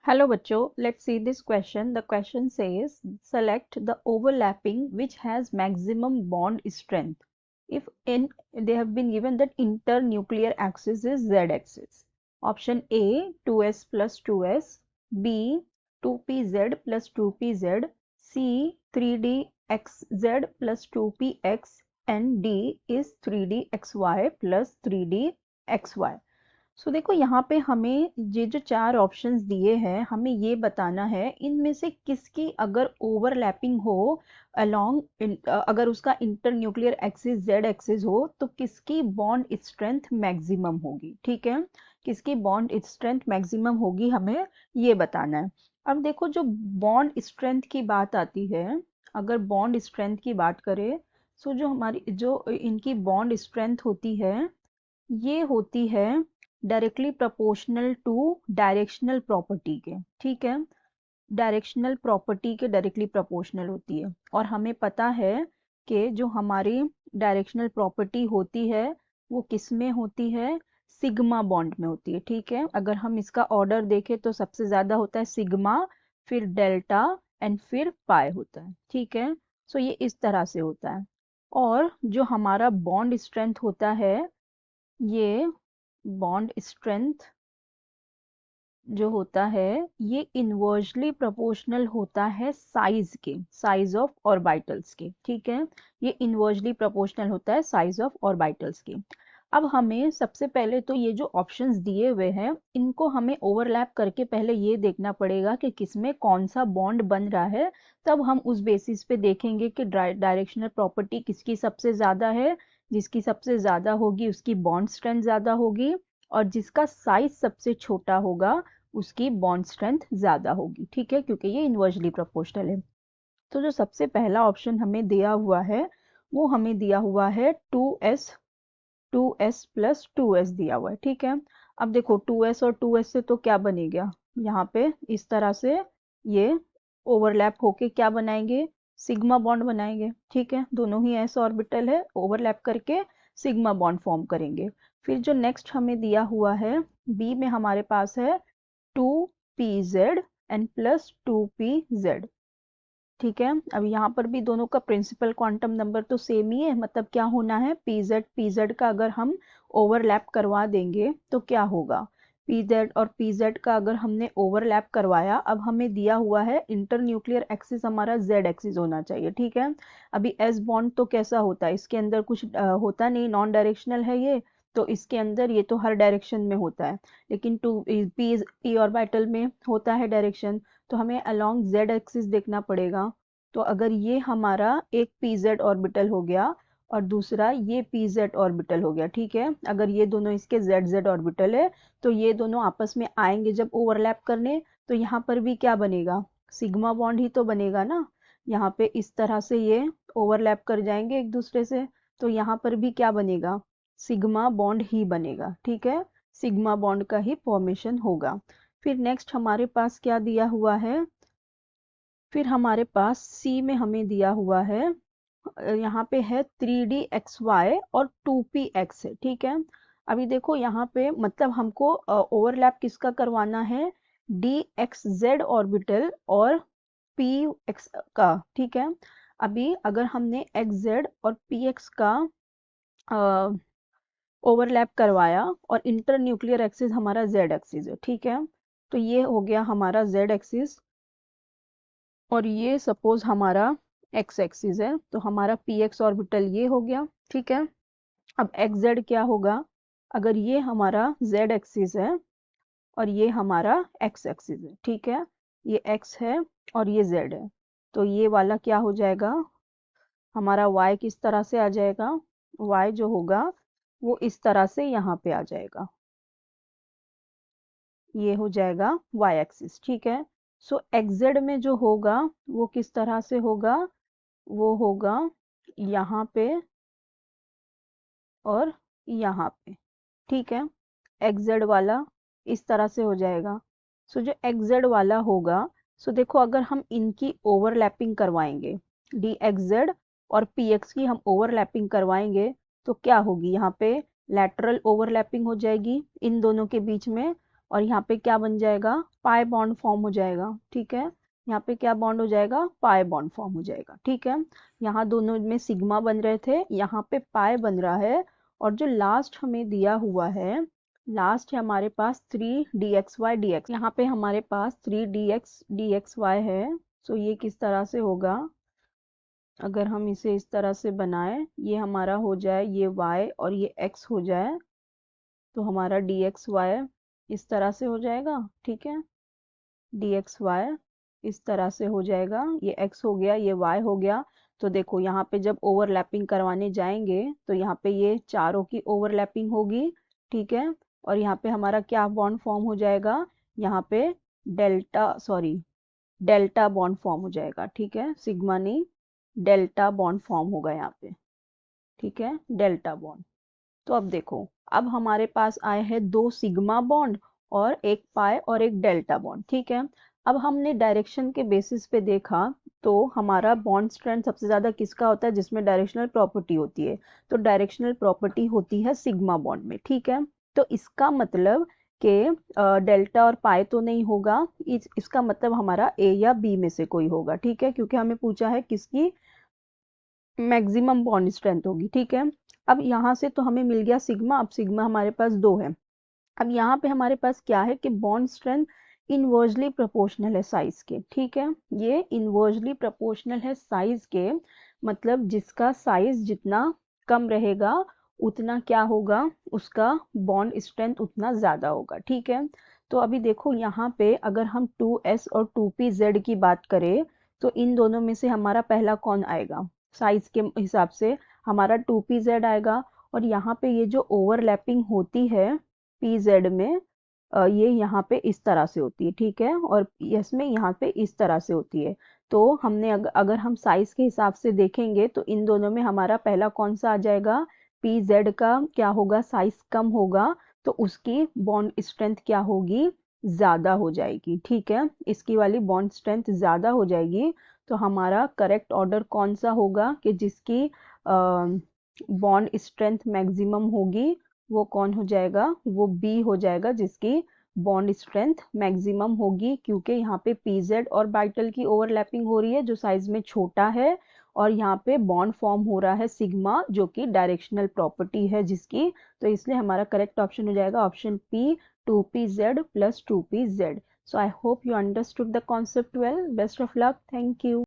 Hello bachcho, let's see this question. The question says select the overlapping which has maximum bond strength if in they have been given that internuclear axis is Z axis. Option A 2s plus 2s, B 2pz plus 2pz, C 3dxz plus 2px and D is 3dxy plus 3dxy. सो देखो यहाँ पे हमें ये जो चार options दिए हैं हमें ये बताना है इनमें से किसकी अगर ओवरलैपिंग हो अलोंग अगर उसका इंटरन्यूक्लियर एक्सिस जेड एक्सिस हो तो किसकी बॉन्ड स्ट्रेंथ मैक्सिमम होगी। ठीक है, किसकी बॉन्ड स्ट्रेंथ मैक्सिमम होगी हमें ये बताना है। अब देखो जो बॉन्ड स्ट्रेंथ की बात आती है, अगर बॉन्ड स्ट्रेंथ की बात करें सो जो हमारी जो इनकी बॉन्ड स्ट्रेंथ होती है ये होती है directly proportional to directional property के। ठीक है, डायरेक्शनल प्रॉपर्टी के डायरेक्टली प्रोपोर्शनल होती है और हमें पता है कि जो हमारी डायरेक्शनल प्रॉपर्टी होती है वो किस में होती है, सिग्मा बॉन्ड में होती है। ठीक है, अगर हम इसका ऑर्डर देखें तो सबसे ज़्यादा होता है सिग्मा, फिर डेल्टा एंड फिर पाई होता है। ठीक है, सो ये इस तरह से होता है। और जो हमारा बॉन्ड स्ट्रेंथ होता है ये बॉन्ड स्ट्रेंथ जो होता है ये इनवर्सली प्रोपोर्शनल होता है साइज के, साइज ऑफ ऑर्बिटल्स के। ठीक है, ये इनवर्सली प्रोपोर्शनल होता है साइज ऑफ ऑर्बिटल्स के। अब हमें सबसे पहले तो ये जो ऑप्शंस दिए हुए हैं इनको हमें ओवरलैप करके पहले ये देखना पड़ेगा कि किसमें कौन सा बॉन्ड बन रहा है, तब हम उस बेसिस पे देखेंगे कि डायरेक्शनल प्रॉपर्टी किसकी सबसे ज़्यादा है। जिसकी सबसे ज़्यादा होगी उसकी बॉन्ड स्ट्रेंथ ज़्यादा होगी और जिसका साइज सबसे छोटा होगा उसकी बॉन्ड स्ट्रेंथ ज़्यादा होगी। ठीक है, क्योंकि ये इनवर्सली प्रोपोर्शनल है। तो जो सबसे पहला ऑप्शन हमें दिया हुआ है वो हमें दिया हुआ है 2s प्लस 2s दिया हुआ है। ठीक है, अब देखो 2s और 2s से तो क्या बनेगा, यहाँ पे इस तरह से ये ओवरलैप होके क्या बनाएंगे, सिग्मा बॉन्ड बनाएंगे। ठीक है, दोनों ही s ऑर्बिटल है, ओवरलैप करके सिग्मा बॉन्ड फॉर्म करेंगे। फिर जो नेक्स्ट हमें दिया हुआ है b में हमारे पास है 2pz एंड प्लस 2pz। ठीक है, अब यहाँ पर भी दोनों का प्रिंसिपल क्वांटम नंबर तो सेम ही है, मतलब क्या होना है pz का अगर हम ओवरलैप करवा देंगे तो क्या होगा, pz और pz का अगर हमने ओवरलैप करवाया, अब हमें दिया हुआ है इंटरन्यूक्लियर एक्सिस हमारा z एक्सिस होना चाहिए। ठीक है, अभी s बॉन्ड तो कैसा होता है, इसके अंदर कुछ होता नहीं, नॉन डायरेक्शनल है ये, तो इसके अंदर ये तो हर डायरेक्शन में होता है, लेकिन p ऑर्बिटल में होता है डायरेक्शन, तो हमें अलोंग z एक्सिस देखना पड़ेगा। तो अगर ये हमारा एक pz ऑर्बिटल हो गया और दूसरा ये pz ऑर्बिटल हो गया। ठीक है, अगर ये दोनों इसके zz ऑर्बिटल है तो ये दोनों आपस में आएंगे जब ओवरलैप करने, तो यहाँ पर भी क्या बनेगा, सिग्मा बॉन्ड ही तो बनेगा ना। यहाँ पे इस तरह से ये ओवरलैप कर जाएंगे एक दूसरे से, तो यहाँ पर भी क्या बनेगा, सिग्मा बॉन्ड ही बनेगा। ठीक है, सिग्मा बॉन्ड का ही फॉर्मेशन होगा। फिर नेक्स्ट हमारे पास क्या दिया हुआ है, फिर हमारे पास सी में हमें दिया हुआ है यहाँ पे है 3dxy और 2px है। ठीक है, अभी देखो यहाँ पे मतलब हमको ओवरलैप किसका करवाना है, dxz ऑर्बिटल और px का। ठीक है, अभी अगर हमने xz और px का ओवरलैप करवाया और इंटरन्यूक्लियर एक्सिस हमारा z एक्सिस है। ठीक है, तो ये हो गया हमारा z एक्सिस और ये सपोज हमारा x एक्सिस है, तो हमारा px ऑर्बिटल ये हो गया। ठीक है, अब xz क्या होगा, अगर ये हमारा z एक्सिस है और ये हमारा x एक्सिस है। ठीक है, ये x है और ये z है, तो ये वाला क्या हो जाएगा, हमारा y किस तरह से आ जाएगा, y जो होगा वो इस तरह से यहाँ पे आ जाएगा, ये हो जाएगा y एक्सिस। ठीक है, सो xz में जो होगा वो किस तरह से होगा, वो होगा यहाँ पे और यहाँ पे। ठीक है, xz वाला इस तरह से हो जाएगा। सो जो xz वाला होगा, सो देखो अगर हम इनकी ओवरलैपिंग करवाएंगे, dxz और px की हम ओवरलैपिंग करवाएंगे तो क्या होगी, यहाँ पे लैटरल ओवरलैपिंग हो जाएगी इन दोनों के बीच में, और यहाँ पे क्या बन जाएगा, पाई बॉन्ड फॉर्म हो जाएगा। ठीक है, यहाँ पे क्या बॉन्ड हो जाएगा, पाई बॉन्ड फॉर्म हो जाएगा। ठीक है, यहाँ दोनों में सिग्मा बन रहे थे, यहाँ पे पाई बन रहा है। और जो लास्ट हमें दिया हुआ है, लास्ट है हमारे पास 3 dxy dx, यहाँ पे हमारे पास 3 dx है। सो ये किस तरह से होगा, अगर हम इसे इस तरह से बनाए, ये हमारा हो जाए ये y और ये x हो जाए, तो हमारा dxy इस तरह से हो जाएगा। ठीक है, dxy इस तरह से हो जाएगा, ये x हो गया, ये y हो गया। तो देखो यहाँ पे जब ओवरलैपिंग करवाने जाएंगे तो यहाँ पे ये चारों की ओवरलैपिंग होगी। ठीक है, और यहाँ पे हमारा क्या बॉन्ड फॉर्म हो जाएगा, यहाँ पे डेल्टा बॉन्ड फॉर्म हो जाएगा। ठीक है, सिग्मा नहीं, डेल्टा बॉन्ड फॉर्म होगा यहाँ पे। ठीक है, डेल्टा बॉन्ड। तो अब देखो, अब हमारे पास आए हैं 2 सिग्मा बॉन्ड और एक पाई और एक डेल्टा बॉन्ड। ठीक है, अब हमने डायरेक्शन के बेसिस पे देखा तो हमारा बॉन्ड स्ट्रेंथ सबसे ज्यादा किसका होता है, जिसमें डायरेक्शनल प्रॉपर्टी होती है। तो डायरेक्शनल प्रॉपर्टी होती है सिग्मा बॉन्ड में। ठीक है, तो इसका मतलब कि डेल्टा और पाई तो नहीं होगा, इसका मतलब हमारा ए या बी में से कोई होगा। ठीक है, क्योंकि हमें पूछा है किसकी मैक्सिमम बॉन्ड स्ट्रेंथ होगी। ठीक है, अब यहाँ से तो हमें मिल गया सिग्मा, अब सिग्मा हमारे पास 2 है। अब यहाँ पे हमारे पास क्या है कि बॉन्ड स्ट्रेंथ इनवर्सली प्रोपोर्शनल है साइज के। ठीक है, ये इनवर्सली प्रोपोर्शनल है साइज के, मतलब जिसका साइज जितना कम रहेगा उतना क्या होगा, उसका बॉन्ड स्ट्रेंथ उतना ज्यादा होगा। ठीक है, तो अभी देखो यहाँ पे अगर हम 2s और 2pz की बात करें तो इन दोनों में से हमारा पहला कौन आएगा, साइज के हिसाब से हमारा 2pz आएगा। और यहाँ पे ये जो ओवरलैपिंग होती है pz में, ये यहाँ पे इस तरह से होती है। ठीक है, और यस में यहाँ पे इस तरह से होती है। तो हमने अगर हम साइज के हिसाब से देखेंगे तो इन दोनों में हमारा पहला कौन सा आ जाएगा, pz का क्या होगा, साइज कम होगा, तो उसकी बॉन्ड स्ट्रेंथ क्या होगी, ज्यादा हो जाएगी। ठीक है, इसकी वाली बॉन्ड स्ट्रेंथ ज्यादा हो जाएगी। तो हमारा करेक्ट ऑर्डर कौन सा होगा कि जिसकी बॉन्ड स्ट्रेंथ मैक्सिमम होगी, वो कौन हो जाएगा, वो बी हो जाएगा, जिसकी बॉन्ड स्ट्रेंथ मैक्सिमम होगी, क्योंकि यहाँ पे pz और बाइटल की ओवरलैपिंग हो रही है जो साइज में छोटा है, और यहाँ पे बॉन्ड फॉर्म हो रहा है सिग्मा जो कि डायरेक्शनल प्रॉपर्टी है जिसकी। तो इसलिए हमारा करेक्ट ऑप्शन हो जाएगा option P, 2pz plus 2pz। So I hope you understood the concept well. Best of luck. Thank you.